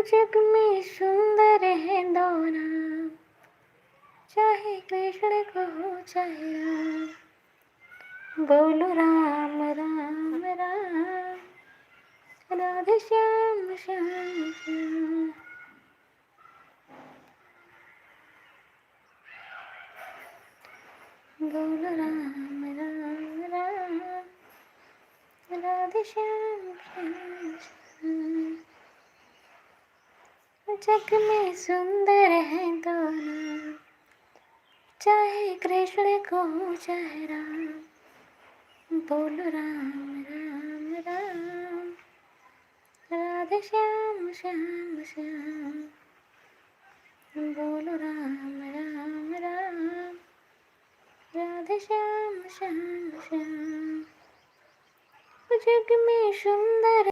जग में सुंदर है दोनों, चाहे कृष्ण को हो चाहे राम। बोलो राम राम राम, राधे श्याम श्याम श्याम। बोलो राम राम राम, राधे श्याम श्याम श्याम। जग में सुंदर है दोनों, चाहे कृष्ण को हो चाहे राम। बोलो राम राम राम, राधे श्याम श्याम श्याम। बोलो राम राम राम, राधे श्याम श्याम श्याम। जग में सुंदर